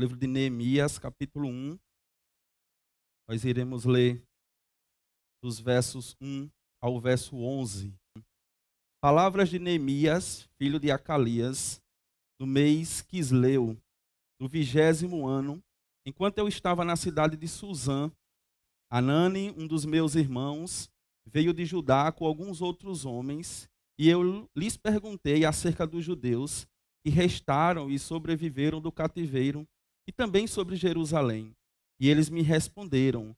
livro de Neemias, capítulo 1. Nós iremos ler dos versos 1 ao verso 11. Palavras de Neemias, filho de Acalias, no mês Quisleu, do 20º ano, enquanto eu estava na cidade de Suzã, Anani, um dos meus irmãos, veio de Judá com alguns outros homens, e eu lhes perguntei acerca dos judeus que restaram e sobreviveram do cativeiro, e também sobre Jerusalém. E eles me responderam: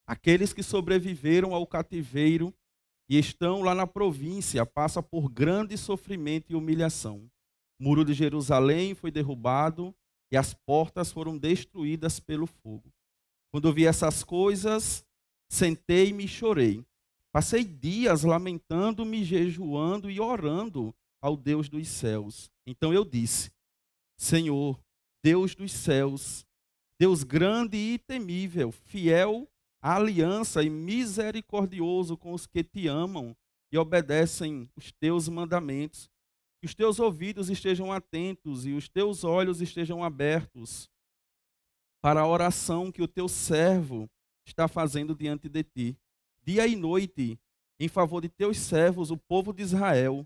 aqueles que sobreviveram ao cativeiro e estão lá na província passam por grande sofrimento e humilhação. O muro de Jerusalém foi derrubado e as portas foram destruídas pelo fogo. Quando eu vi essas coisas, sentei-me e chorei. Passei dias lamentando-me, jejuando e orando ao Deus dos céus. Então eu disse: Senhor, Deus dos céus, Deus grande e temível, fiel à aliança e misericordioso com os que te amam e obedecem os teus mandamentos, que os teus ouvidos estejam atentos e os teus olhos estejam abertos para a oração que o teu servo está fazendo diante de ti, dia e noite, em favor de teus servos, o povo de Israel.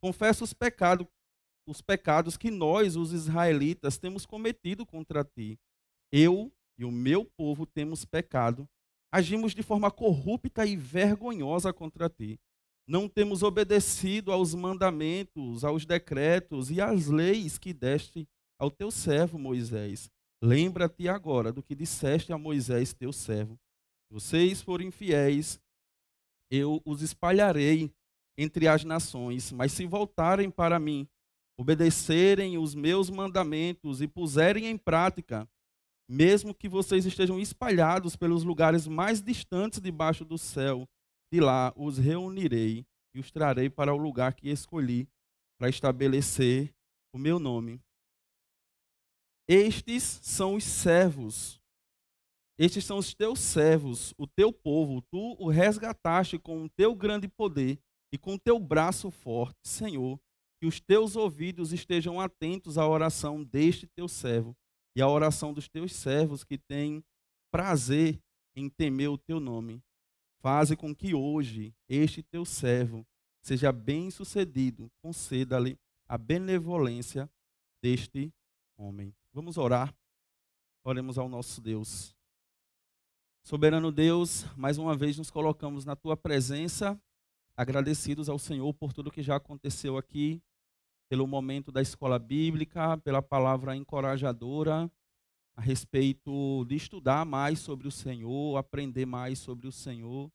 Confessa os pecados que nós, os israelitas, temos cometido contra ti. Eu e o meu povo temos pecado, agimos de forma corrupta e vergonhosa contra ti. Não temos obedecido aos mandamentos, aos decretos e às leis que deste ao teu servo Moisés. Lembra-te agora do que disseste a Moisés, teu servo. Se vocês forem fiéis, eu os espalharei entre as nações, mas se voltarem para mim, obedecerem os meus mandamentos e puserem em prática, mesmo que vocês estejam espalhados pelos lugares mais distantes debaixo do céu, de lá os reunirei e os trarei para o lugar que escolhi para estabelecer o meu nome. Estes são os servos, estes são os teus servos, o teu povo, tu o resgataste com o teu grande poder e com o teu braço forte, Senhor, que os teus ouvidos estejam atentos à oração deste teu servo e à oração dos teus servos que têm prazer em temer o teu nome. Faze com que hoje este teu servo seja bem-sucedido, conceda-lhe a benevolência deste homem. Vamos orar. Oremos ao nosso Deus. Soberano Deus, mais uma vez nos colocamos na tua presença, agradecidos ao Senhor por tudo que já aconteceu aqui, pelo momento da escola bíblica, pela palavra encorajadora a respeito de estudar mais sobre o Senhor, aprender mais sobre o Senhor,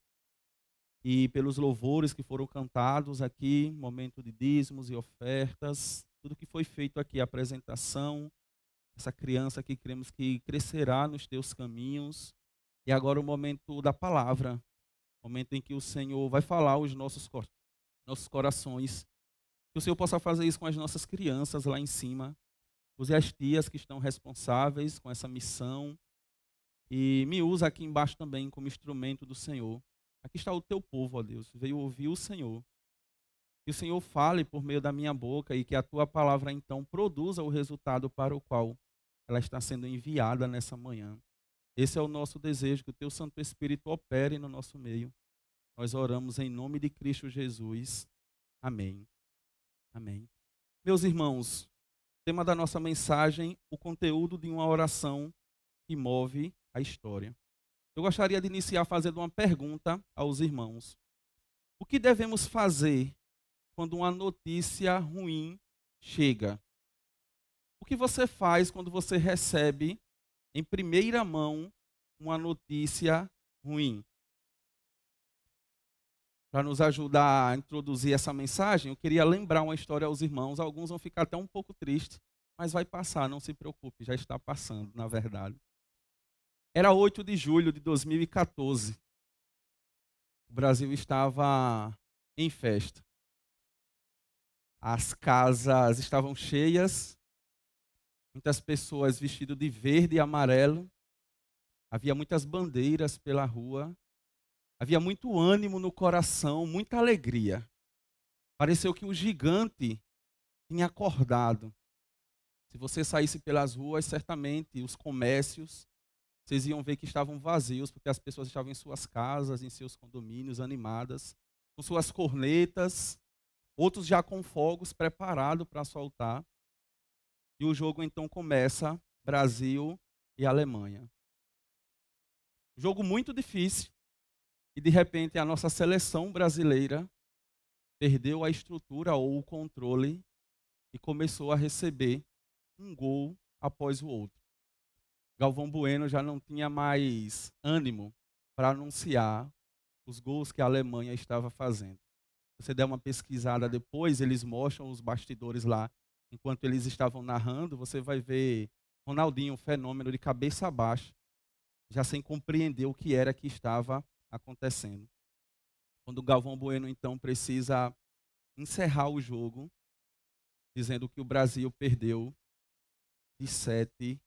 e pelos louvores que foram cantados aqui, momento de dízimos e ofertas, tudo que foi feito aqui, a apresentação, essa criança que cremos que crescerá nos teus caminhos, e agora o momento da palavra, momento em que o Senhor vai falar aos nossos corações. Que o Senhor possa fazer isso com as nossas crianças lá em cima. Use as tias que estão responsáveis com essa missão. E me usa aqui embaixo também como instrumento do Senhor. Aqui está o teu povo, ó Deus. Veio ouvir o Senhor. Que o Senhor fale por meio da minha boca e que a tua palavra então produza o resultado para o qual ela está sendo enviada nessa manhã. Esse é o nosso desejo, que o teu Santo Espírito opere no nosso meio. Nós oramos em nome de Cristo Jesus. Amém. Amém. Meus irmãos, tema da nossa mensagem, o conteúdo de uma oração que move a história. Eu gostaria de iniciar fazendo uma pergunta aos irmãos. O que devemos fazer quando uma notícia ruim chega? O que você faz quando você recebe em primeira mão uma notícia ruim? Para nos ajudar a introduzir essa mensagem, eu queria lembrar uma história aos irmãos. Alguns vão ficar até um pouco tristes, mas vai passar, não se preocupe, já está passando, na verdade. Era 8 de julho de 2014. O Brasil estava em festa. As casas estavam cheias, muitas pessoas vestidas de verde e amarelo. Havia muitas bandeiras pela rua. Havia muito ânimo no coração, muita alegria. Pareceu que o gigante tinha acordado. Se você saísse pelas ruas, certamente os comércios, vocês iam ver que estavam vazios, porque as pessoas estavam em suas casas, em seus condomínios, animadas, com suas cornetas, outros já com fogos preparados para soltar. E o jogo então começa, Brasil e Alemanha. Jogo muito difícil. E de repente a nossa seleção brasileira perdeu a estrutura ou o controle e começou a receber um gol após o outro. Galvão Bueno já não tinha mais ânimo para anunciar os gols que a Alemanha estava fazendo. Se você der uma pesquisada depois, eles mostram os bastidores lá, enquanto eles estavam narrando, você vai ver Ronaldinho, um fenômeno de cabeça baixa, já sem compreender o que era que estava acontecendo. Quando o Galvão Bueno, então, precisa encerrar o jogo, dizendo que o Brasil perdeu de 7-1.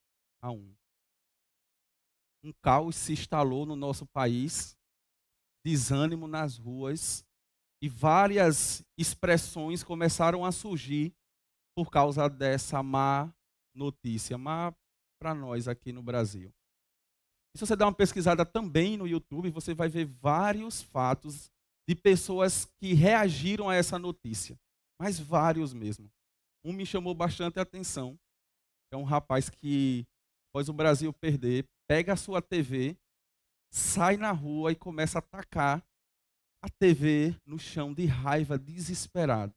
Um caos se instalou no nosso país, desânimo nas ruas, e várias expressões começaram a surgir por causa dessa má notícia, má para nós aqui no Brasil. E se você der uma pesquisada também no YouTube, você vai ver vários fatos de pessoas que reagiram a essa notícia, mas vários mesmo. Um me chamou bastante a atenção, é um rapaz que, após o Brasil perder, pega a sua TV, sai na rua e começa a atacar a TV no chão de raiva, desesperado.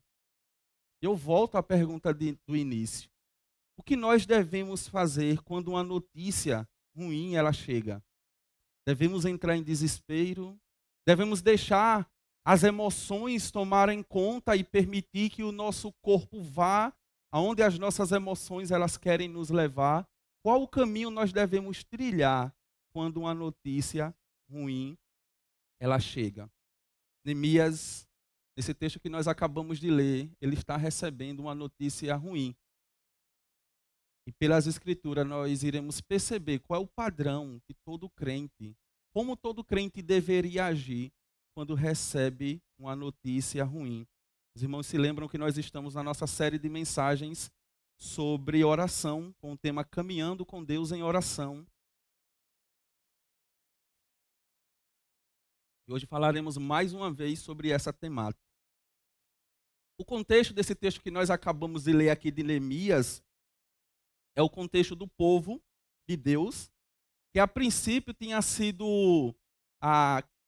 Eu volto à pergunta do início. O que nós devemos fazer quando uma notícia ruim ela chega? Devemos entrar em desespero? Devemos deixar as emoções tomarem conta e permitir que o nosso corpo vá aonde as nossas emoções elas querem nos levar? Qual o caminho nós devemos trilhar quando uma notícia ruim ela chega? Neemias, nesse texto que nós acabamos de ler, ele está recebendo uma notícia ruim. E pelas escrituras nós iremos perceber qual é o padrão que todo crente, como todo crente deveria agir quando recebe uma notícia ruim. Os irmãos se lembram que nós estamos na nossa série de mensagens sobre oração, com o tema Caminhando com Deus em Oração. E hoje falaremos mais uma vez sobre essa temática. O contexto desse texto que nós acabamos de ler aqui de Neemias é o contexto do povo de Deus, que a princípio tinha sido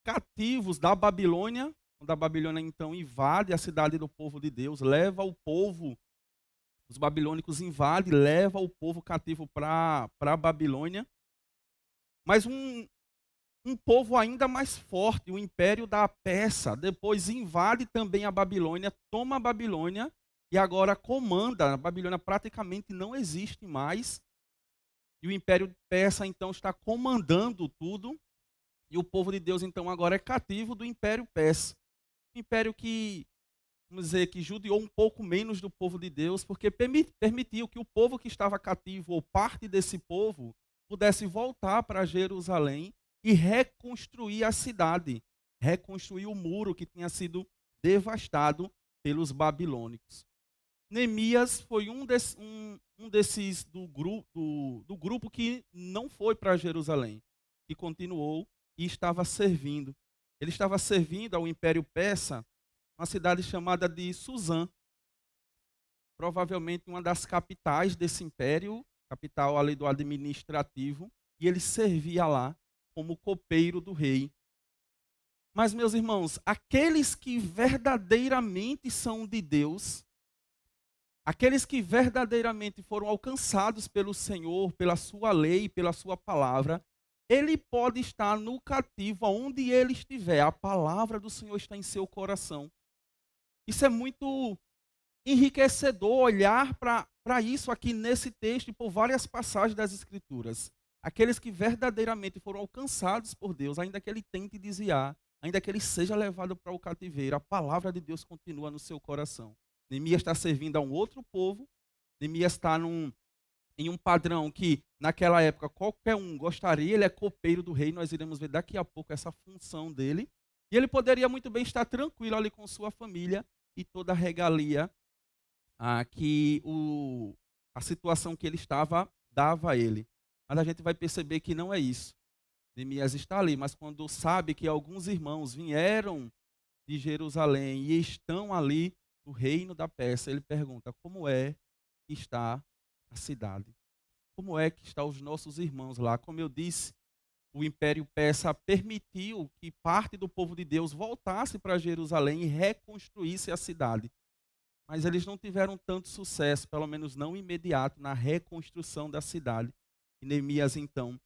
cativos da Babilônia, quando a Babilônia então invade a cidade do povo de Deus, leva o povo, os babilônicos invadem, leva o povo cativo para a Babilônia. Mas um povo ainda mais forte, o Império da Pérsia, depois invade também a Babilônia, toma a Babilônia e agora comanda. A Babilônia praticamente não existe mais. E o Império Persa então está comandando tudo. E o povo de Deus então agora é cativo do Império Persa. Um império que, vamos dizer, que judiou um pouco menos do povo de Deus, porque permitiu que o povo que estava cativo, ou parte desse povo, pudesse voltar para Jerusalém e reconstruir a cidade, reconstruir o muro que tinha sido devastado pelos babilônicos. Neemias foi um desses do grupo que não foi para Jerusalém, que continuou e estava servindo. Ele estava servindo ao Império Persa, uma cidade chamada de Suzã, provavelmente uma das capitais desse império, capital ali do administrativo, e ele servia lá como copeiro do rei. Mas, meus irmãos, aqueles que verdadeiramente são de Deus, aqueles que verdadeiramente foram alcançados pelo Senhor, pela sua lei, pela sua palavra, ele pode estar no cativo, onde ele estiver. A palavra do Senhor está em seu coração. Isso é muito enriquecedor olhar para isso aqui nesse texto e por várias passagens das Escrituras. Aqueles que verdadeiramente foram alcançados por Deus, ainda que ele tente desviar, ainda que ele seja levado para o cativeiro, a palavra de Deus continua no seu coração. Neemias está servindo a um outro povo, Neemias está em um padrão que, naquela época, qualquer um gostaria, ele é copeiro do rei, nós iremos ver daqui a pouco essa função dele, e ele poderia muito bem estar tranquilo ali com sua família e toda a regalia que a situação que ele estava dava a ele. Mas a gente vai perceber que não é isso. Neemias está ali, mas quando sabe que alguns irmãos vieram de Jerusalém e estão ali no reino da Pérsia, ele pergunta: como é que está a cidade? Como é que estão os nossos irmãos lá? Como eu disse, o Império Persa permitiu que parte do povo de Deus voltasse para Jerusalém e reconstruísse a cidade. Mas eles não tiveram tanto sucesso, pelo menos não imediato, na reconstrução da cidade. E Neemias, então,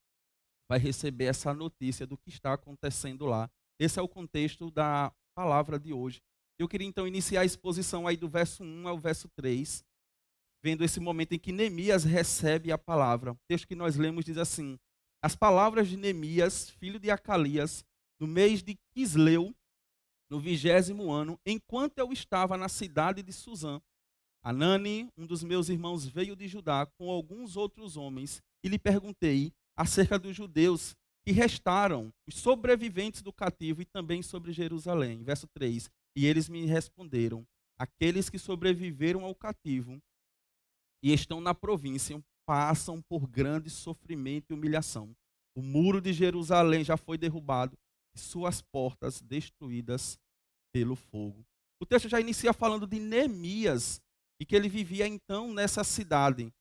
vai receber essa notícia do que está acontecendo lá. Esse é o contexto da palavra de hoje. Eu queria, então, iniciar a exposição aí do verso 1 ao verso 3, vendo esse momento em que Neemias recebe a palavra. O texto que nós lemos diz assim: as palavras de Neemias, filho de Acalias, no mês de Quisleu, no 20º ano, enquanto eu estava na cidade de Suzã, Anani, um dos meus irmãos, veio de Judá com alguns outros homens, e lhe perguntei acerca dos judeus que restaram, os sobreviventes do cativo, e também sobre Jerusalém. Verso 3, e eles me responderam: aqueles que sobreviveram ao cativo e estão na província passam por grande sofrimento e humilhação. O muro de Jerusalém já foi derrubado e suas portas destruídas pelo fogo. O texto já inicia falando de Neemias e que ele vivia então nessa cidade,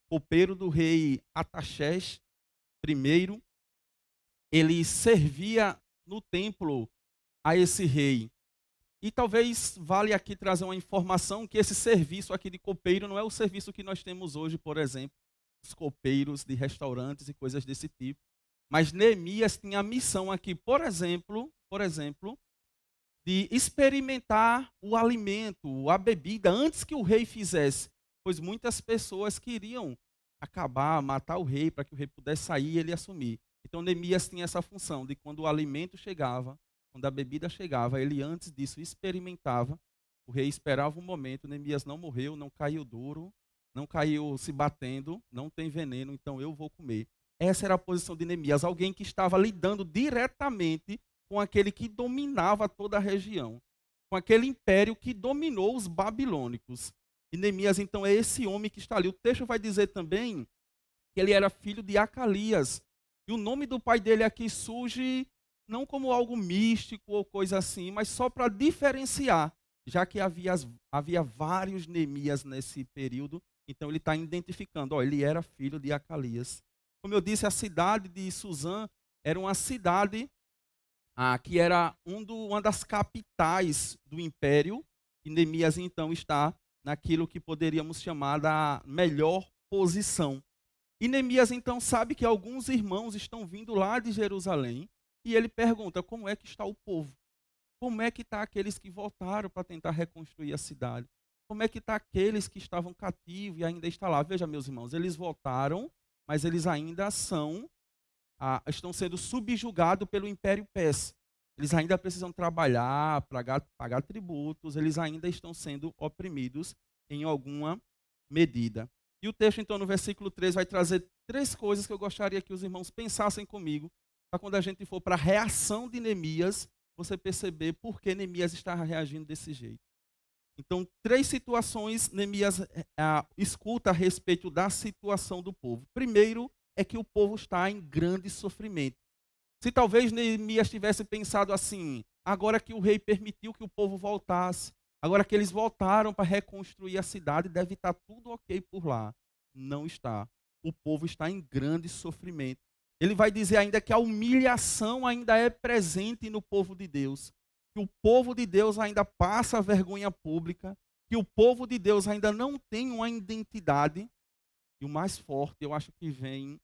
copeiro do rei Ataxés I. Ele servia no templo a esse rei. E talvez vale aqui trazer uma informação que esse serviço aqui de copeiro não é o serviço que nós temos hoje, por exemplo, os copeiros de restaurantes e coisas desse tipo. Mas Neemias tinha a missão aqui, por exemplo, de experimentar o alimento, a bebida, antes que o rei fizesse. Pois muitas pessoas queriam acabar, matar o rei, para que o rei pudesse sair e ele assumir. Então Neemias tinha essa função de quando o alimento chegava, quando a bebida chegava, ele antes disso experimentava. O rei esperava um momento, Neemias não morreu, não caiu duro, não caiu se batendo, não tem veneno, então eu vou comer. Essa era a posição de Neemias, alguém que estava lidando diretamente com aquele que dominava toda a região, com aquele império que dominou os babilônicos. E Neemias, então, é esse homem que está ali. O texto vai dizer também que ele era filho de Acalias. E o nome do pai dele aqui surge não como algo místico ou coisa assim, mas só para diferenciar, já que havia vários Neemias nesse período, então ele está identificando, ele era filho de Acalias. Como eu disse, a cidade de Suzã era uma cidade que era uma das capitais do império, e Neemias então está naquilo que poderíamos chamar da melhor posição. E Neemias então sabe que alguns irmãos estão vindo lá de Jerusalém, e ele pergunta: como é que está o povo? Como é que está aqueles que voltaram para tentar reconstruir a cidade? Como é que está aqueles que estavam cativos e ainda estão lá? Veja, meus irmãos, eles voltaram, mas eles ainda estão sendo subjugados pelo Império Persa. Eles ainda precisam trabalhar, pagar tributos, eles ainda estão sendo oprimidos em alguma medida. E o texto, então, no versículo 3, vai trazer 3 coisas que eu gostaria que os irmãos pensassem comigo, para quando a gente for para a reação de Neemias, você perceber por que Neemias está reagindo desse jeito. Então, 3 situações Neemias escuta a respeito da situação do povo. Primeiro é que o povo está em grande sofrimento. Se talvez Neemias tivesse pensado assim: agora que o rei permitiu que o povo voltasse, agora que eles voltaram para reconstruir a cidade, deve estar tudo ok por lá. Não está. O povo está em grande sofrimento. Ele vai dizer ainda que a humilhação ainda é presente no povo de Deus, que o povo de Deus ainda passa vergonha pública, que o povo de Deus ainda não tem uma identidade. E o mais forte, eu acho que vem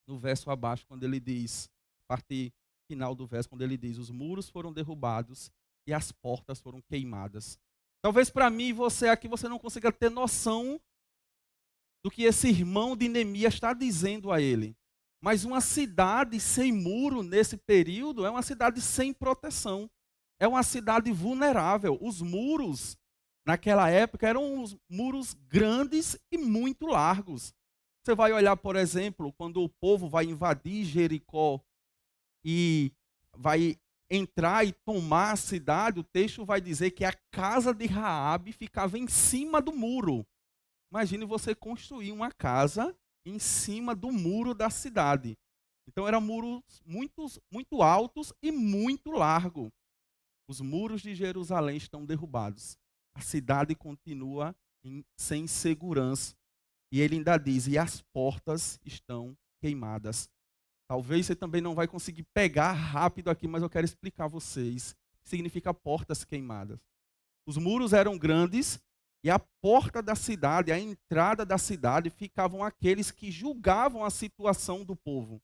no verso abaixo, quando ele diz, parte final do verso, quando ele diz: os muros foram derrubados e as portas foram queimadas. Talvez para mim e você aqui, você não consiga ter noção do que esse irmão de Neemias está dizendo a ele. Mas uma cidade sem muro nesse período é uma cidade sem proteção. É uma cidade vulnerável. Os muros, naquela época, eram muros grandes e muito largos. Você vai olhar, por exemplo, quando o povo vai invadir Jericó e vai entrar e tomar a cidade, o texto vai dizer que a casa de Raabe ficava em cima do muro. Imagine você construir uma casa em cima do muro da cidade. Então eram muros muito altos e muito largos. Os muros de Jerusalém estão derrubados. A cidade continua sem segurança. E ele ainda diz, e as portas estão queimadas. Talvez você também não vai conseguir pegar rápido aqui, mas eu quero explicar a vocês o que significa portas queimadas. Os muros eram grandes e a porta da cidade, a entrada da cidade, ficavam aqueles que julgavam a situação do povo.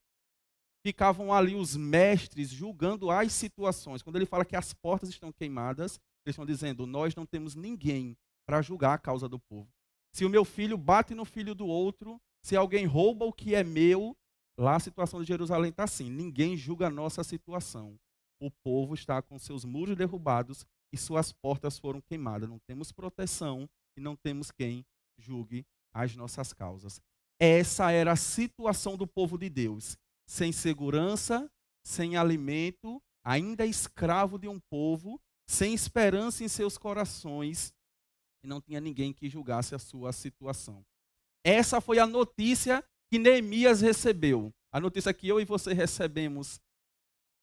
Ficavam ali os mestres julgando as situações. Quando ele fala que as portas estão queimadas, eles estão dizendo, nós não temos ninguém para julgar a causa do povo. Se o meu filho bate no filho do outro, se alguém rouba o que é meu, lá a situação de Jerusalém está assim, ninguém julga a nossa situação. O povo está com seus muros derrubados e suas portas foram queimadas. Não temos proteção e não temos quem julgue as nossas causas. Essa era a situação do povo de Deus. Sem segurança, sem alimento, ainda escravo de um povo, sem esperança em seus corações, e não tinha ninguém que julgasse a sua situação. Essa foi a notícia que Neemias recebeu. A notícia que eu e você recebemos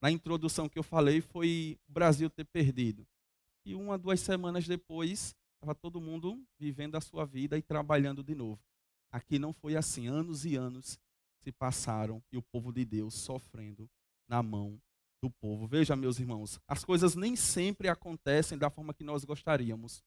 na introdução que eu falei foi o Brasil ter perdido. E 1 a 2 semanas depois, estava todo mundo vivendo a sua vida e trabalhando de novo. Aqui não foi assim. Anos e anos se passaram e o povo de Deus sofrendo na mão do povo. Veja, meus irmãos, as coisas nem sempre acontecem da forma que nós gostaríamos.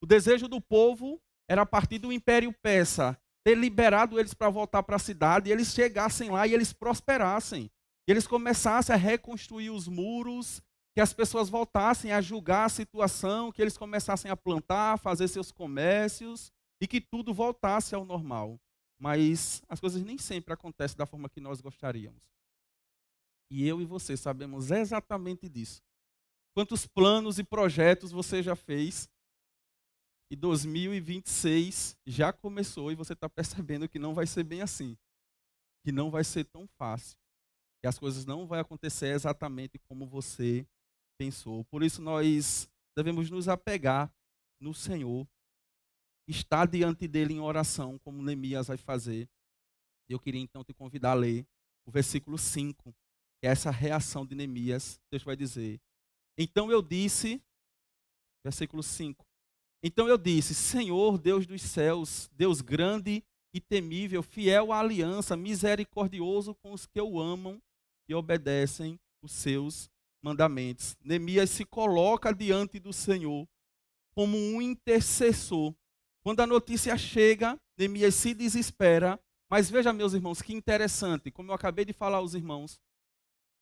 O desejo do povo era, a partir do Império Persa, ter liberado eles para voltar para a cidade, e eles chegassem lá e eles prosperassem. E eles começassem a reconstruir os muros, que as pessoas voltassem a julgar a situação, que eles começassem a plantar, fazer seus comércios, e que tudo voltasse ao normal. Mas as coisas nem sempre acontecem da forma que nós gostaríamos. E eu e você sabemos exatamente disso. Quantos planos e projetos você já fez? E 2026 já começou e você está percebendo que não vai ser bem assim. Que não vai ser tão fácil. Que as coisas não vão acontecer exatamente como você pensou. Por isso nós devemos nos apegar no Senhor. Estar diante dele em oração, como Neemias vai fazer. Eu queria então te convidar a ler o versículo 5. Que é essa reação de Neemias. Deus vai dizer. Então eu disse, versículo 5. Então eu disse, Senhor, Deus dos céus, Deus grande e temível, fiel à aliança, misericordioso com os que o amam e obedecem os seus mandamentos. Neemias se coloca diante do Senhor como um intercessor. Quando a notícia chega, Neemias se desespera, mas veja, meus irmãos, que interessante, como eu acabei de falar aos irmãos,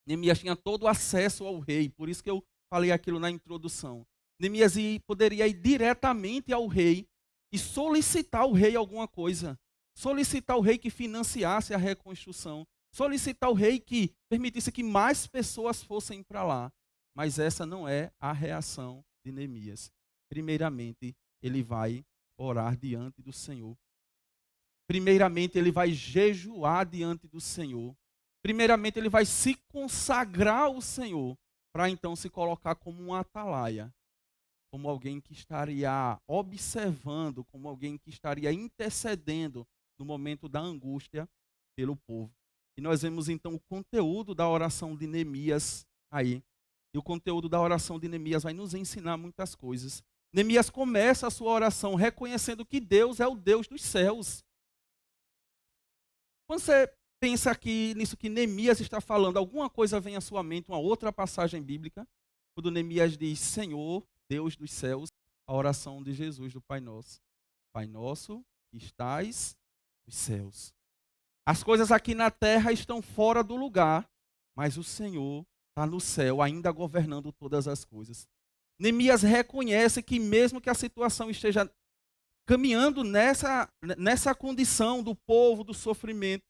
Neemias tinha todo o acesso ao rei, por isso que eu falei aquilo na introdução. Neemias poderia ir diretamente ao rei e solicitar ao rei alguma coisa. Solicitar ao rei que financiasse a reconstrução. Solicitar ao rei que permitisse que mais pessoas fossem para lá. Mas essa não é a reação de Neemias. Primeiramente, ele vai orar diante do Senhor. Primeiramente, ele vai jejuar diante do Senhor. Primeiramente, ele vai se consagrar ao Senhor, para então se colocar como um atalaia. Como alguém que estaria observando, como alguém que estaria intercedendo no momento da angústia pelo povo. E nós vemos então o conteúdo da oração de Neemias aí. E o conteúdo da oração de Neemias vai nos ensinar muitas coisas. Neemias começa a sua oração reconhecendo que Deus é o Deus dos céus. Quando você pensa aqui nisso que Neemias está falando, alguma coisa vem à sua mente, uma outra passagem bíblica, quando Neemias diz, Senhor, Deus dos céus, a oração de Jesus do Pai Nosso. Pai Nosso, que estais nos céus. As coisas aqui na terra estão fora do lugar, mas o Senhor está no céu, ainda governando todas as coisas. Neemias reconhece que mesmo que a situação esteja caminhando nessa condição do povo, do sofrimento,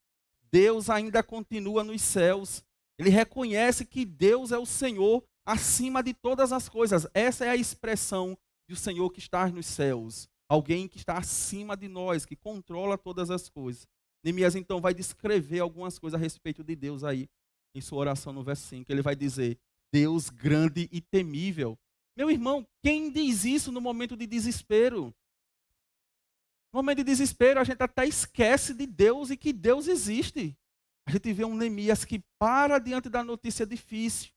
Deus ainda continua nos céus. Ele reconhece que Deus é o Senhor acima de todas as coisas. Essa é a expressão do Senhor que está nos céus. Alguém que está acima de nós, que controla todas as coisas. Neemias então vai descrever algumas coisas a respeito de Deus aí, em sua oração no verso 5. Ele vai dizer, Deus grande e temível. Meu irmão, quem diz isso no momento de desespero? No momento de desespero, a gente até esquece de Deus e que Deus existe. A gente vê um Neemias que para diante da notícia difícil,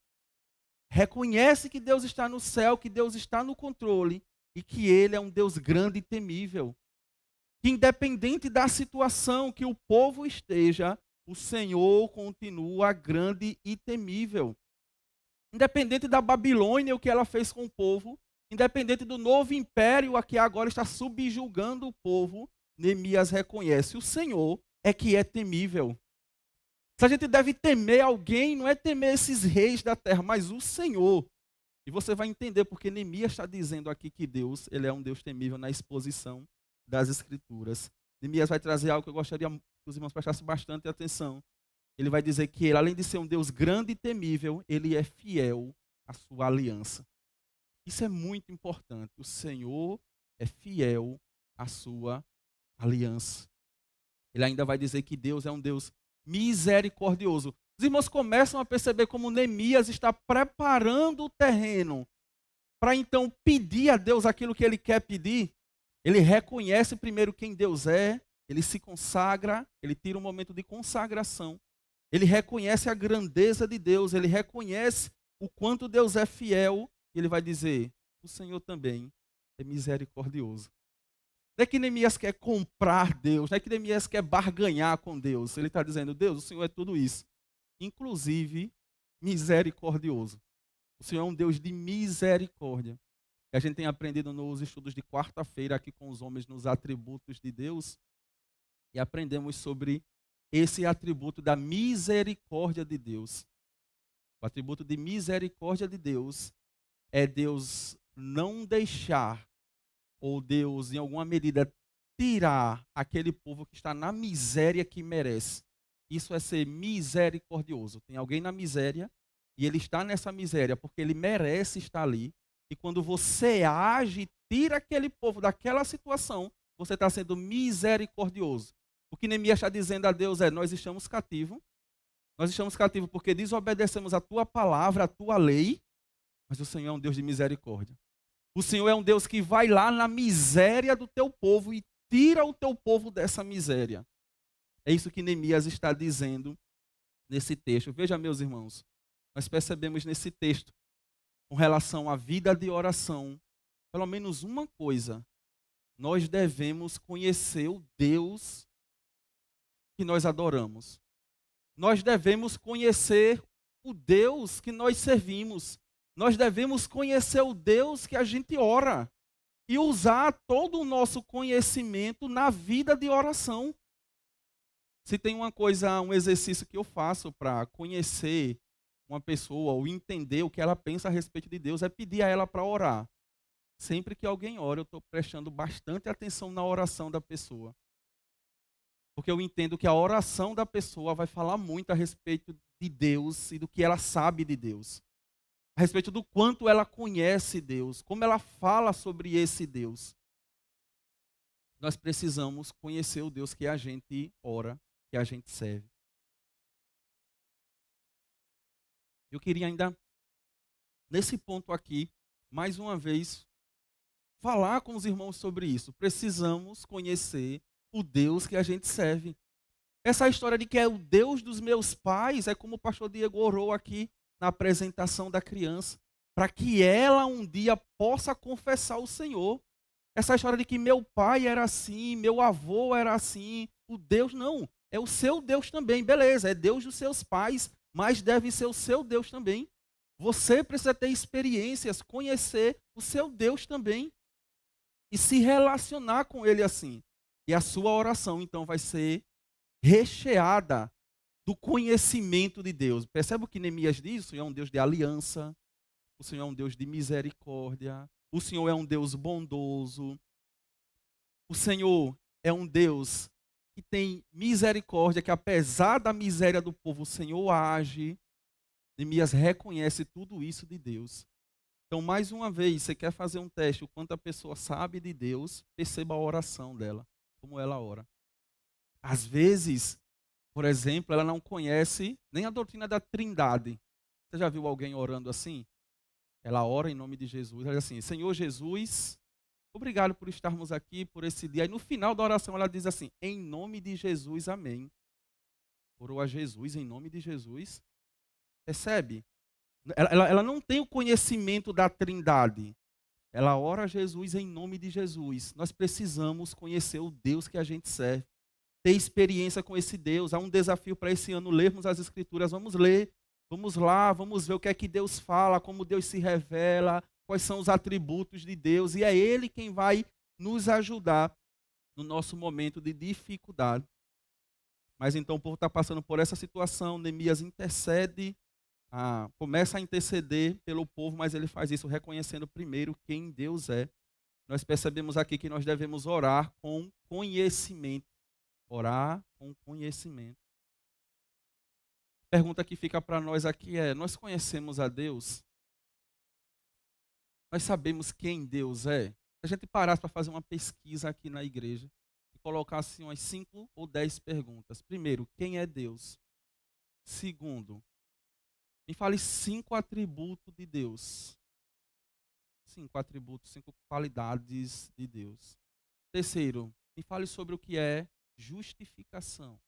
reconhece que Deus está no céu, que Deus está no controle e que Ele é um Deus grande e temível. Que independente da situação que o povo esteja, o Senhor continua grande e temível. Independente da Babilônia, o que ela fez com o povo, independente do novo império a que agora está subjugando o povo, Neemias reconhece: o Senhor é que é temível. Se a gente deve temer alguém, não é temer esses reis da terra, mas o Senhor. E você vai entender porque Neemias está dizendo aqui que Deus, ele é um Deus temível na exposição das Escrituras. Neemias vai trazer algo que eu gostaria que os irmãos prestassem bastante atenção. Ele vai dizer que ele, além de ser um Deus grande e temível, ele é fiel à sua aliança. Isso é muito importante. O Senhor é fiel à sua aliança. Ele ainda vai dizer que Deus é um Deus misericordioso. Os irmãos começam a perceber como Neemias está preparando o terreno para então pedir a Deus aquilo que ele quer pedir. Ele reconhece primeiro quem Deus é, ele se consagra, ele tira um momento de consagração. Ele reconhece a grandeza de Deus, ele reconhece o quanto Deus é fiel, e ele vai dizer: o Senhor também é misericordioso. Não é que Neemias quer comprar Deus, não é que Neemias quer barganhar com Deus. Ele está dizendo: Deus, o Senhor é tudo isso, inclusive misericordioso. O Senhor é um Deus de misericórdia. E a gente tem aprendido nos estudos de quarta-feira aqui com os homens nos atributos de Deus, e aprendemos sobre esse atributo da misericórdia de Deus. O atributo de misericórdia de Deus é Deus não deixar, ou Deus, em alguma medida, tirar aquele povo que está na miséria que merece. Isso é ser misericordioso. Tem alguém na miséria e ele está nessa miséria porque ele merece estar ali. E quando você age, tira aquele povo daquela situação, você está sendo misericordioso. O que Neemias está dizendo a Deus é: nós estamos cativos. Nós estamos cativos porque desobedecemos a tua palavra, a tua lei, mas o Senhor é um Deus de misericórdia. O Senhor é um Deus que vai lá na miséria do teu povo e tira o teu povo dessa miséria. É isso que Neemias está dizendo nesse texto. Veja, meus irmãos, nós percebemos nesse texto, com relação à vida de oração, pelo menos uma coisa: nós devemos conhecer o Deus que nós adoramos. Nós devemos conhecer o Deus que nós servimos. Nós devemos conhecer o Deus que a gente ora e usar todo o nosso conhecimento na vida de oração. Se tem uma coisa, um exercício que eu faço para conhecer uma pessoa ou entender o que ela pensa a respeito de Deus, é pedir a ela para orar. Sempre que alguém ora, eu estou prestando bastante atenção na oração da pessoa. Porque eu entendo que a oração da pessoa vai falar muito a respeito de Deus e do que ela sabe de Deus. A respeito do quanto ela conhece Deus, como ela fala sobre esse Deus. Nós precisamos conhecer o Deus que a gente ora, que a gente serve. Eu queria ainda, nesse ponto aqui, mais uma vez, falar com os irmãos sobre isso. Precisamos conhecer o Deus que a gente serve. Essa história de que é o Deus dos meus pais, é como o pastor Diego orou aqui na apresentação da criança, para que ela um dia possa confessar o Senhor. Essa história de que meu pai era assim, meu avô era assim, o Deus não, é o seu Deus também, beleza, é Deus dos seus pais, mas deve ser o seu Deus também. Você precisa ter experiências, conhecer o seu Deus também e se relacionar com Ele assim. E a sua oração, então, vai ser recheada do conhecimento de Deus. Percebe o que Neemias diz? O Senhor é um Deus de aliança, o Senhor é um Deus de misericórdia, o Senhor é um Deus bondoso, o Senhor é um Deus que tem misericórdia, que apesar da miséria do povo, o Senhor age. Neemias reconhece tudo isso de Deus. Então, mais uma vez, você quer fazer um teste, o quanto a pessoa sabe de Deus, perceba a oração dela, como ela ora. Às vezes, por exemplo, ela não conhece nem a doutrina da Trindade. Você já viu alguém orando assim? Ela ora em nome de Jesus, ela diz assim: Senhor Jesus, Obrigado por estarmos aqui, por esse dia. E no final da oração ela diz assim, em nome de Jesus, amém. Orou a Jesus em nome de Jesus. Percebe? Ela não tem o conhecimento da Trindade. Ela ora a Jesus em nome de Jesus. Nós precisamos conhecer o Deus que a gente serve. Ter experiência com esse Deus. Há um desafio para esse ano, lermos as Escrituras. Vamos ler, vamos lá, vamos ver o que é que Deus fala, como Deus se revela, quais são os atributos de Deus. E é Ele quem vai nos ajudar no nosso momento de dificuldade. Mas então o povo está passando por essa situação, Neemias intercede, começa a interceder pelo povo, mas ele faz isso reconhecendo primeiro quem Deus é. Nós percebemos aqui que nós devemos orar com conhecimento. Orar com conhecimento. A pergunta que fica para nós aqui é, nós conhecemos a Deus? Nós sabemos quem Deus é? Se a gente parasse para fazer uma pesquisa aqui na igreja, colocasse umas 5 ou 10 perguntas. Primeiro, quem é Deus? Segundo, me fale 5 atributos de Deus. 5 atributos, 5 qualidades de Deus. Terceiro, me fale sobre o que é justificação.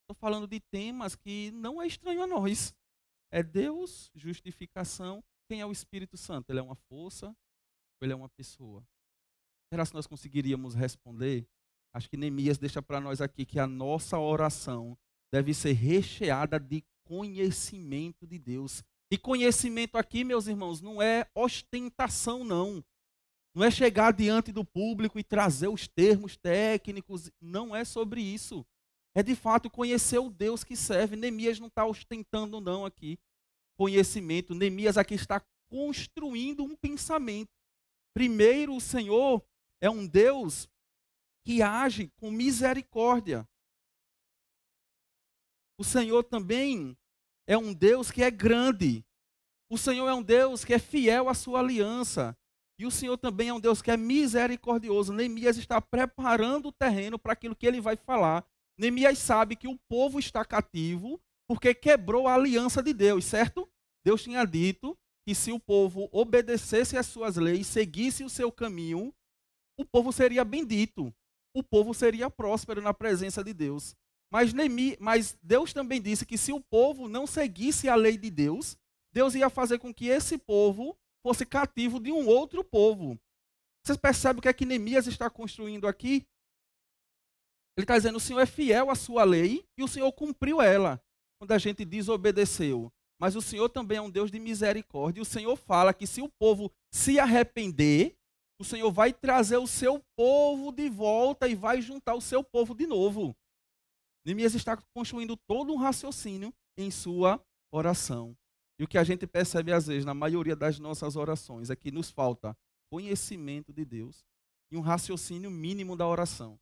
Estou falando de temas que não é estranho a nós. É Deus, justificação. Quem é o Espírito Santo? Ele é uma força ou ele é uma pessoa? Será que nós conseguiríamos responder? Acho que Neemias deixa para nós aqui que a nossa oração deve ser recheada de conhecimento de Deus. E conhecimento aqui, meus irmãos, não é ostentação, não. Não é chegar diante do público e trazer os termos técnicos. Não é sobre isso. É de fato conhecer o Deus que serve. Neemias não está ostentando, não, aqui. Conhecimento. Neemias aqui está construindo um pensamento. Primeiro, o Senhor é um Deus que age com misericórdia. O Senhor também é um Deus que é grande. O Senhor é um Deus que é fiel à sua aliança. E o Senhor também é um Deus que é misericordioso. Neemias está preparando o terreno para aquilo que ele vai falar. Neemias sabe que o povo está cativo porque quebrou a aliança de Deus, certo? Deus tinha dito que se o povo obedecesse às suas leis, seguisse o seu caminho, o povo seria bendito. O povo seria próspero na presença de Deus. Mas Deus também disse que se o povo não seguisse a lei de Deus, Deus ia fazer com que esse povo fosse cativo de um outro povo. Vocês percebem o que é que Neemias está construindo aqui? Ele está dizendo, o Senhor é fiel à sua lei e o Senhor cumpriu ela quando a gente desobedeceu. Mas o Senhor também é um Deus de misericórdia. E o Senhor fala que se o povo se arrepender, o Senhor vai trazer o seu povo de volta e vai juntar o seu povo de novo. Neemias está construindo todo um raciocínio em sua oração. E o que a gente percebe às vezes na maioria das nossas orações é que nos falta conhecimento de Deus e um raciocínio mínimo da oração.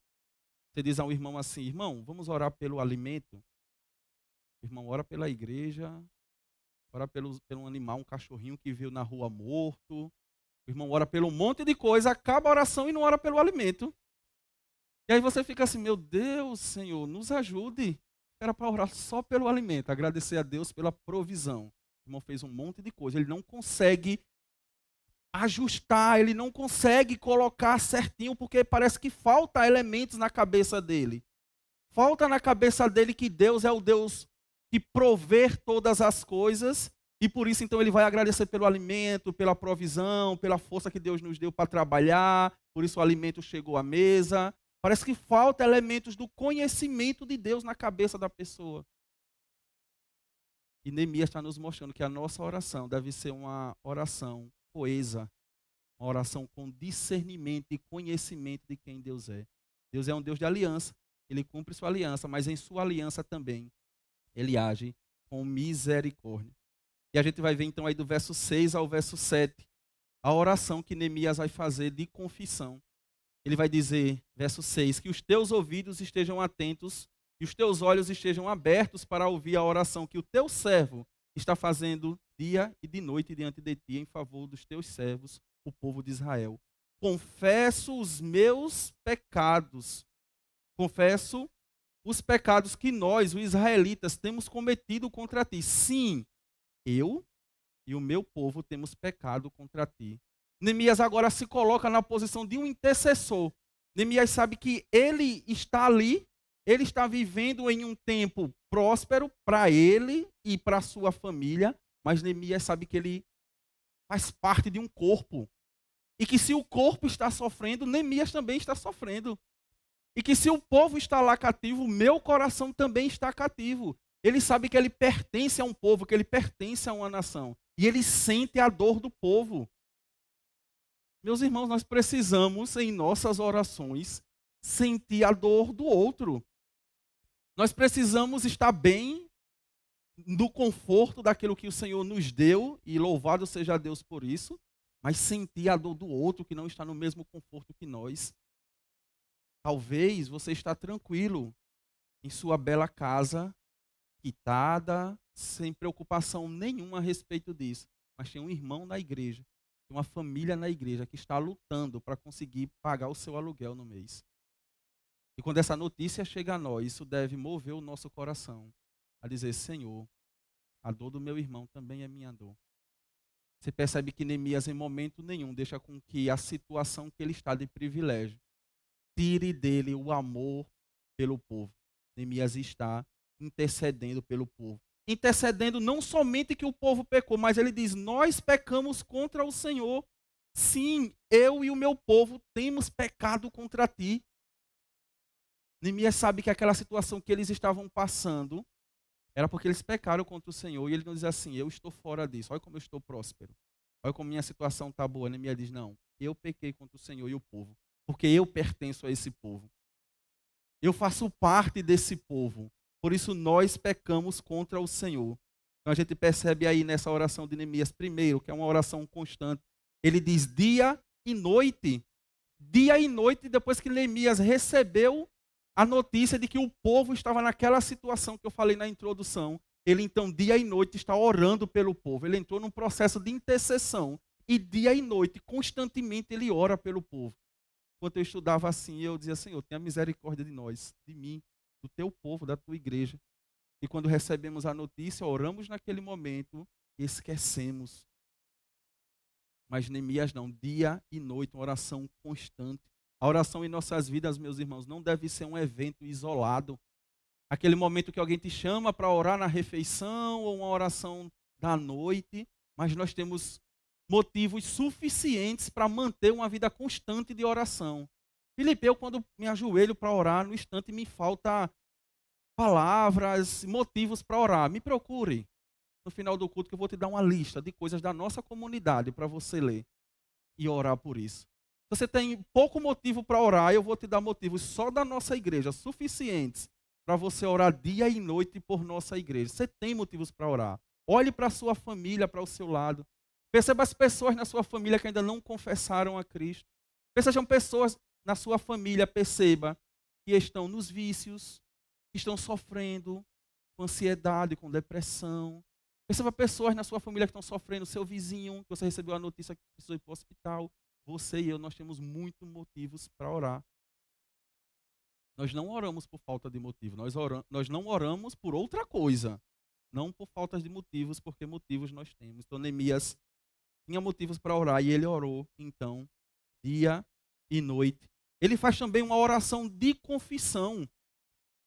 Você diz a um irmão assim, irmão, vamos orar pelo alimento? O irmão ora pela igreja, ora pelo animal, um cachorrinho que veio na rua morto. O irmão ora pelo um monte de coisa, acaba a oração e não ora pelo alimento. E aí você fica assim, meu Deus, Senhor, nos ajude. Era para orar só pelo alimento, agradecer a Deus pela provisão. O irmão fez um monte de coisa, ele não consegue ajustar, ele não consegue colocar certinho, porque parece que falta elementos na cabeça dele. Falta na cabeça dele que Deus é o Deus que provê todas as coisas, e por isso então ele vai agradecer pelo alimento, pela provisão, pela força que Deus nos deu para trabalhar, por isso o alimento chegou à mesa. Parece que falta elementos do conhecimento de Deus na cabeça da pessoa. E Neemias está nos mostrando que a nossa oração deve ser uma oração coesa, uma oração com discernimento e conhecimento de quem Deus é. Deus é um Deus de aliança, Ele cumpre sua aliança, mas em sua aliança também Ele age com misericórdia. E a gente vai ver então aí do verso 6 ao verso 7, a oração que Neemias vai fazer de confissão. Ele vai dizer, verso 6, que os teus ouvidos estejam atentos e os teus olhos estejam abertos para ouvir a oração que o teu servo está fazendo dia e de noite diante de ti em favor dos teus servos, o povo de Israel. Confesso os meus pecados. Confesso os pecados que nós, os israelitas, temos cometido contra ti. Sim, eu e o meu povo temos pecado contra ti. Neemias agora se coloca na posição de um intercessor. Neemias sabe que ele está ali, ele está vivendo em um tempo próspero para ele e para sua família, mas Neemias sabe que ele faz parte de um corpo. E que se o corpo está sofrendo, Neemias também está sofrendo. E que se o povo está lá cativo, meu coração também está cativo. Ele sabe que ele pertence a um povo, que ele pertence a uma nação. E ele sente a dor do povo. Meus irmãos, nós precisamos, em nossas orações, sentir a dor do outro. Nós precisamos estar bem no conforto daquilo que o Senhor nos deu, e louvado seja Deus por isso, mas sentir a dor do outro que não está no mesmo conforto que nós. Talvez você está tranquilo em sua bela casa, quitada, sem preocupação nenhuma a respeito disso, mas tem um irmão na igreja, uma família na igreja que está lutando para conseguir pagar o seu aluguel no mês. E quando essa notícia chega a nós, isso deve mover o nosso coração a dizer: Senhor, a dor do meu irmão também é minha dor. Você percebe que Neemias em momento nenhum deixa com que a situação que ele está de privilégio tire dele o amor pelo povo. Neemias está intercedendo pelo povo. Intercedendo não somente que o povo pecou, mas ele diz: nós pecamos contra o Senhor. Sim, eu e o meu povo temos pecado contra ti. Neemias sabe que aquela situação que eles estavam passando era porque eles pecaram contra o Senhor. E ele não diz assim: eu estou fora disso, olha como eu estou próspero, olha como minha situação está boa. Neemias diz: não, eu pequei contra o Senhor e o povo, porque eu pertenço a esse povo. Eu faço parte desse povo. Por isso nós pecamos contra o Senhor. Então a gente percebe aí nessa oração de Neemias, primeiro, que é uma oração constante. Ele diz dia e noite. Dia e noite, depois que Neemias recebeu a notícia de que o povo estava naquela situação que eu falei na introdução. Ele então, dia e noite, está orando pelo povo. Ele entrou num processo de intercessão. E dia e noite, constantemente, ele ora pelo povo. Enquanto eu estudava assim, eu dizia: Senhor, tenha misericórdia de nós, de mim, do teu povo, da tua igreja. E quando recebemos a notícia, oramos naquele momento e esquecemos. Mas Neemias não, dia e noite, uma oração constante. A oração em nossas vidas, meus irmãos, não deve ser um evento isolado. Aquele momento que alguém te chama para orar na refeição ou uma oração da noite, mas nós temos motivos suficientes para manter uma vida constante de oração. Filipe, eu quando me ajoelho para orar, no instante me falta palavras, motivos para orar. Me procure no final do culto que eu vou te dar uma lista de coisas da nossa comunidade para você ler e orar por isso. Se você tem pouco motivo para orar, eu vou te dar motivos só da nossa igreja, suficientes para você orar dia e noite por nossa igreja. Você tem motivos para orar. Olhe para a sua família, para o seu lado. Perceba as pessoas na sua família que ainda não confessaram a Cristo. Sejam pessoas na sua família, perceba, que estão nos vícios, que estão sofrendo com ansiedade, com depressão. Perceba pessoas na sua família que estão sofrendo, seu vizinho, que você recebeu a notícia que precisou ir para o hospital. Você e eu, nós temos muitos motivos para orar. Nós não oramos por falta de motivo, nós não oramos por outra coisa. Não por falta de motivos, porque motivos nós temos. Então, Neemias tinha motivos para orar e ele orou, então, dia e noite. Ele faz também uma oração de confissão.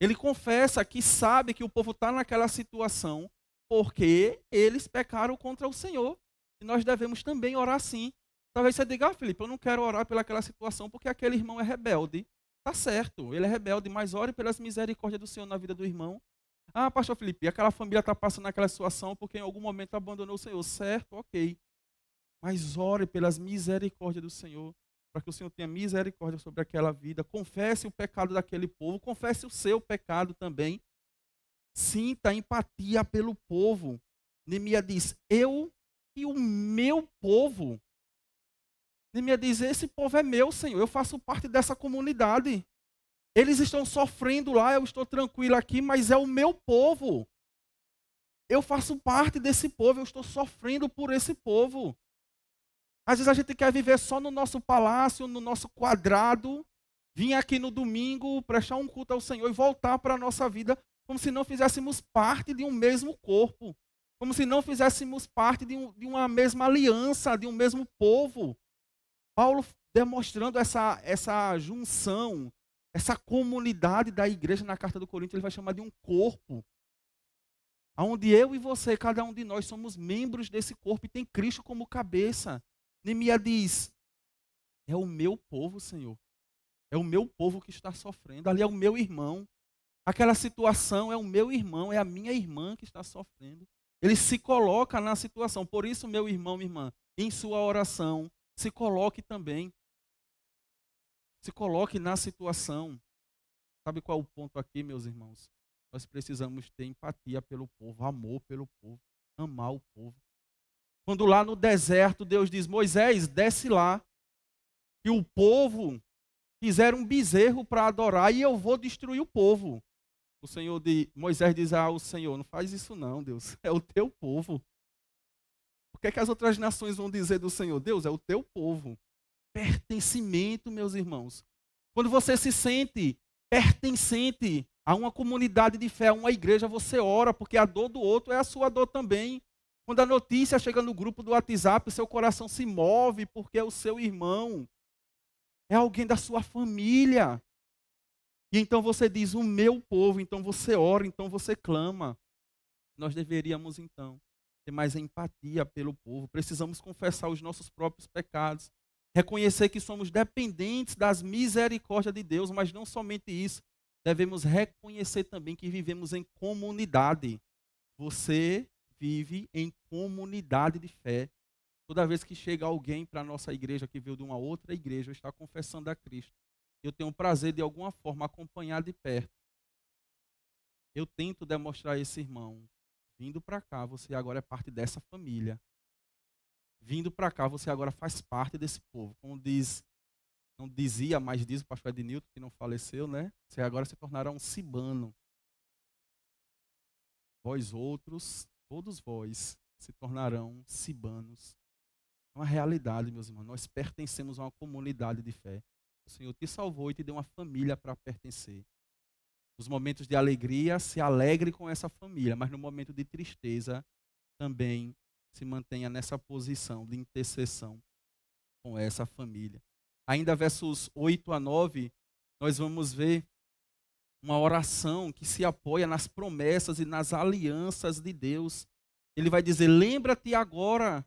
Ele confessa que sabe que o povo está naquela situação porque eles pecaram contra o Senhor. E nós devemos também orar assim. Talvez você diga: Felipe, eu não quero orar pelaquela situação porque aquele irmão é rebelde. Tá certo, ele é rebelde, mas ore pelas misericórdias do Senhor na vida do irmão. Pastor Felipe, aquela família está passando naquela situação porque em algum momento abandonou o Senhor. Certo, ok. Mas ore pelas misericórdias do Senhor, para que o Senhor tenha misericórdia sobre aquela vida. Confesse o pecado daquele povo, confesse o seu pecado também. Sinta empatia pelo povo. Neemias diz: eu e o meu povo. Neemias diz: esse povo é meu, Senhor, eu faço parte dessa comunidade. Eles estão sofrendo lá, eu estou tranquilo aqui, mas é o meu povo. Eu faço parte desse povo, eu estou sofrendo por esse povo. Às vezes a gente quer viver só no nosso palácio, no nosso quadrado, vir aqui no domingo, prestar um culto ao Senhor e voltar para a nossa vida como se não fizéssemos parte de um mesmo corpo, como se não fizéssemos parte de uma mesma aliança, de um mesmo povo. Paulo demonstrando essa junção, essa comunidade da igreja na carta do Coríntios, ele vai chamar de um corpo. Onde eu e você, cada um de nós, somos membros desse corpo e tem Cristo como cabeça. Neemias diz, é o meu povo, Senhor. É o meu povo que está sofrendo. Ali é o meu irmão. Aquela situação é o meu irmão, é a minha irmã que está sofrendo. Ele se coloca na situação. Por isso, meu irmão, minha irmã, em sua oração, se coloque também. Se coloque na situação. Sabe qual é o ponto aqui, meus irmãos? Nós precisamos ter empatia pelo povo, amor pelo povo, amar o povo. Quando lá no deserto Deus diz, Moisés, desce lá, e o povo fizeram um bezerro para adorar e eu vou destruir o povo. Moisés diz ao Senhor, não faz isso não, Deus, é o teu povo. O que é que as outras nações vão dizer do Senhor? Deus, é o teu povo. Pertencimento, meus irmãos. Quando você se sente pertencente a uma comunidade de fé, a uma igreja, você ora, porque a dor do outro é a sua dor também. Quando a notícia chega no grupo do WhatsApp, seu coração se move, porque é o seu irmão. É alguém da sua família. E então você diz, o meu povo, então você ora, então você clama. Nós deveríamos, então, ter mais empatia pelo povo. Precisamos confessar os nossos próprios pecados. Reconhecer que somos dependentes das misericórdias de Deus, mas não somente isso. Devemos reconhecer também que vivemos em comunidade. Você vive em comunidade de fé. Toda vez que chega alguém para a nossa igreja que veio de uma outra igreja, está confessando a Cristo, eu tenho o prazer de alguma forma acompanhar de perto. Eu tento demonstrar a esse irmão, vindo para cá, você agora é parte dessa família. Vindo para cá, você agora faz parte desse povo. Como diz, não dizia, mas diz o pastor Ednilton, que não faleceu, né? Você agora se tornará um cibano. Vós outros, todos vós, se tornarão cibanos. É uma realidade, meus irmãos. Nós pertencemos a uma comunidade de fé. O Senhor te salvou e te deu uma família para pertencer. Nos momentos de alegria, se alegre com essa família, mas no momento de tristeza, também se mantenha nessa posição de intercessão com essa família. Ainda versos 8 a 9, nós vamos ver uma oração que se apoia nas promessas e nas alianças de Deus. Ele vai dizer, lembra-te agora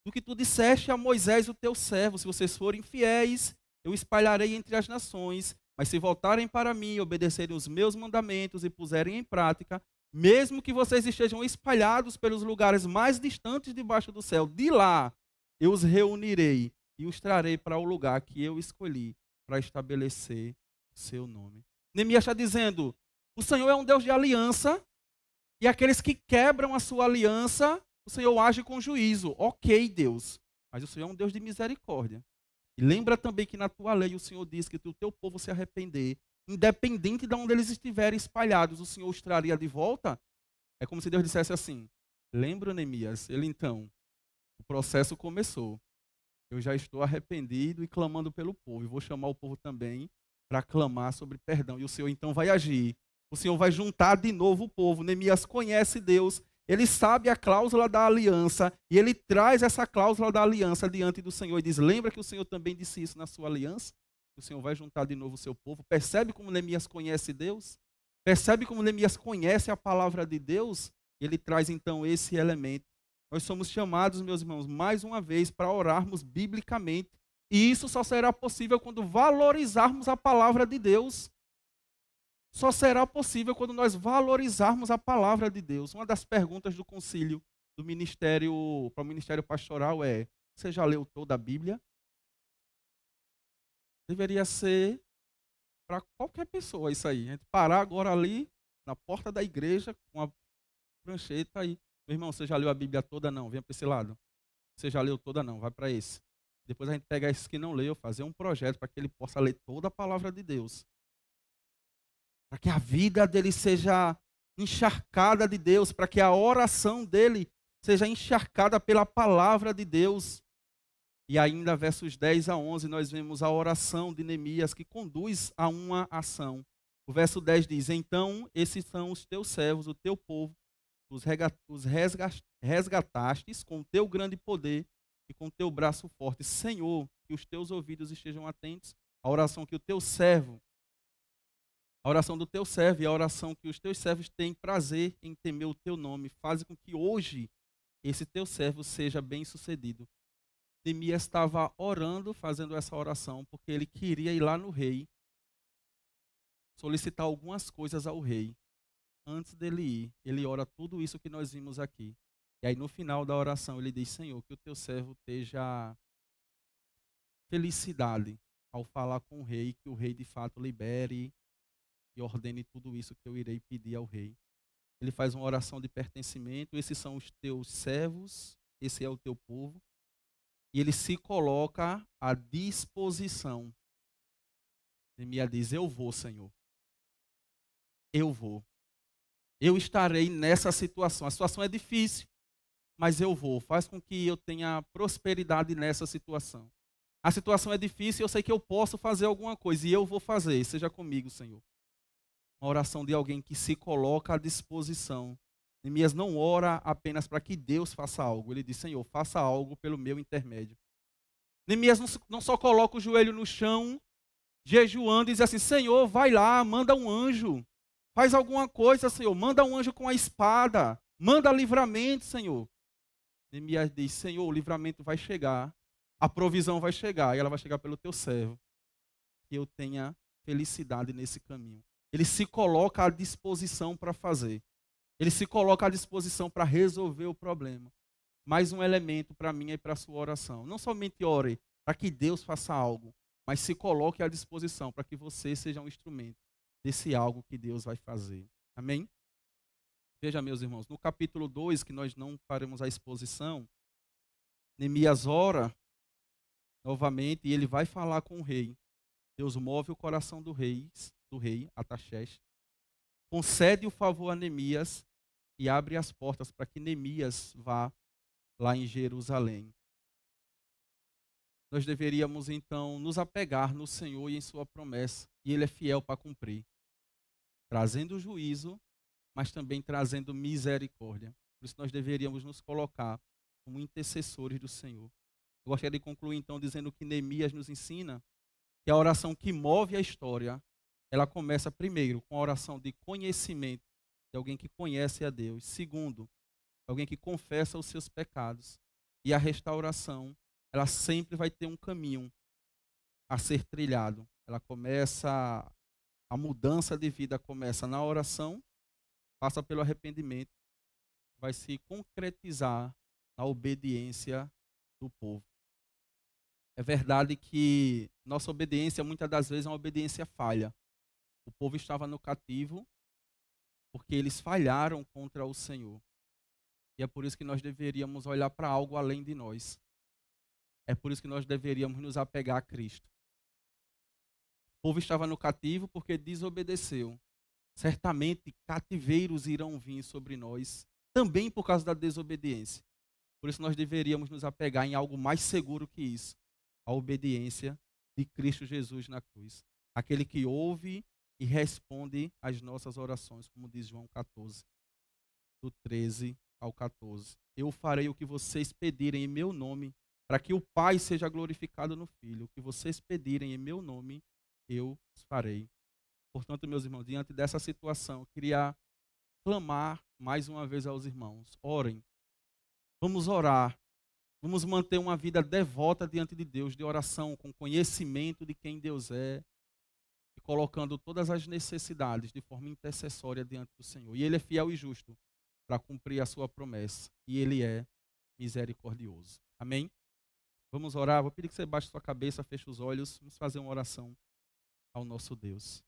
do que tu disseste a Moisés, o teu servo, se vocês forem fiéis, eu espalharei entre as nações, mas se voltarem para mim, obedecerem os meus mandamentos e puserem em prática, mesmo que vocês estejam espalhados pelos lugares mais distantes debaixo do céu, de lá eu os reunirei e os trarei para o lugar que eu escolhi para estabelecer o seu nome. Neemias está dizendo, o Senhor é um Deus de aliança, e aqueles que quebram a sua aliança, o Senhor age com juízo. Ok, Deus, mas o Senhor é um Deus de misericórdia. E lembra também que na tua lei o Senhor diz que o teu povo se arrepender, independente de onde eles estiverem espalhados, o Senhor os traria de volta. É como se Deus dissesse assim, lembra, Neemias, o processo começou. Eu já estou arrependido e clamando pelo povo. E vou chamar o povo também para clamar sobre perdão. E o Senhor então vai agir. O Senhor vai juntar de novo o povo. Neemias conhece Deus. Ele sabe a cláusula da aliança. E ele traz essa cláusula da aliança diante do Senhor. E diz, lembra que o Senhor também disse isso na sua aliança? O Senhor vai juntar de novo o seu povo. Percebe como Neemias conhece Deus? Percebe como Neemias conhece a palavra de Deus? Ele traz então esse elemento. Nós somos chamados, meus irmãos, mais uma vez para orarmos biblicamente. E isso só será possível quando valorizarmos a palavra de Deus. Só será possível quando nós valorizarmos a palavra de Deus. Uma das perguntas do concílio do ministério, para o ministério pastoral é, você já leu toda a Bíblia? Deveria ser para qualquer pessoa isso aí. A gente parar agora ali, na porta da igreja, com a prancheta aí. Meu irmão, você já leu a Bíblia toda? Não, venha para esse lado. Você já leu toda? Não, vai para esse. Depois a gente pega esses que não leu, fazer um projeto para que ele possa ler toda a palavra de Deus. Para que a vida dele seja encharcada de Deus, para que a oração dele seja encharcada pela palavra de Deus. E ainda, versos 10 a 11, nós vemos a oração de Neemias que conduz a uma ação. O verso 10 diz, então esses são os teus servos, o teu povo, os resgatastes com o teu grande poder e com teu braço forte. Senhor, que os teus ouvidos estejam atentos à oração que o teu servo, a oração do teu servo e a oração que os teus servos têm prazer em temer o teu nome. Faz com que hoje esse teu servo seja bem-sucedido. Neemias estava orando, fazendo essa oração, porque ele queria ir lá no rei, solicitar algumas coisas ao rei. Antes dele ir, ele ora tudo isso que nós vimos aqui. E aí no final da oração ele diz: Senhor, que o teu servo esteja felicidade ao falar com o rei, que o rei de fato libere e ordene tudo isso que eu irei pedir ao rei. Ele faz uma oração de pertencimento: esses são os teus servos, esse é o teu povo. E ele se coloca à disposição. Neemias diz: eu vou, Senhor. Eu vou. Eu estarei nessa situação. A situação é difícil, mas eu vou. Faz com que eu tenha prosperidade nessa situação. A situação é difícil, eu sei que eu posso fazer alguma coisa e eu vou fazer. Seja comigo, Senhor. Uma oração de alguém que se coloca à disposição. Neemias não ora apenas para que Deus faça algo. Ele diz: Senhor, faça algo pelo meu intermédio. Neemias não só coloca o joelho no chão, jejuando, e diz assim: Senhor, vai lá, manda um anjo. Faz alguma coisa, Senhor. Manda um anjo com a espada. Manda livramento, Senhor. Neemias diz: Senhor, o livramento vai chegar. A provisão vai chegar. E ela vai chegar pelo teu servo. Que eu tenha felicidade nesse caminho. Ele se coloca à disposição para fazer. Ele se coloca à disposição para resolver o problema. Mais um elemento para mim e para a sua oração. Não somente ore para que Deus faça algo, mas se coloque à disposição para que você seja um instrumento desse algo que Deus vai fazer. Amém? Veja, meus irmãos, no capítulo 2, que nós não faremos a exposição, Neemias ora novamente e ele vai falar com o rei. Deus move o coração do rei, Artaxerxes, concede o favor a Neemias e abre as portas para que Neemias vá lá em Jerusalém. Nós deveríamos então nos apegar no Senhor e em sua promessa, e Ele é fiel para cumprir, trazendo juízo, mas também trazendo misericórdia. Por isso nós deveríamos nos colocar como intercessores do Senhor. Eu gostaria de concluir então dizendo que Neemias nos ensina que a oração que move a história, ela começa primeiro com a oração de conhecimento, de alguém que conhece a Deus. Segundo, alguém que confessa os seus pecados. E a restauração, ela sempre vai ter um caminho a ser trilhado. A mudança de vida começa na oração, passa pelo arrependimento, vai se concretizar na obediência do povo. É verdade que nossa obediência, muitas das vezes, é uma obediência falha. O povo estava no cativo porque eles falharam contra o Senhor. E é por isso que nós deveríamos olhar para algo além de nós. É por isso que nós deveríamos nos apegar a Cristo. O povo estava no cativo porque desobedeceu. Certamente cativeiros irão vir sobre nós, também por causa da desobediência. Por isso nós deveríamos nos apegar em algo mais seguro que isso. A obediência de Cristo Jesus na cruz. Aquele que ouve e responde às nossas orações, como diz João 14, do 13 ao 14. Eu farei o que vocês pedirem em meu nome, para que o Pai seja glorificado no Filho. O que vocês pedirem em meu nome, eu farei. Portanto, meus irmãos, diante dessa situação, eu queria clamar mais uma vez aos irmãos. Orem. Vamos orar. Vamos manter uma vida devota diante de Deus, de oração, com conhecimento de quem Deus é, e colocando todas as necessidades de forma intercessória diante do Senhor. E Ele é fiel e justo para cumprir a sua promessa. E Ele é misericordioso. Amém? Vamos orar. Vou pedir que você baixe sua cabeça, feche os olhos. Vamos fazer uma oração ao nosso Deus.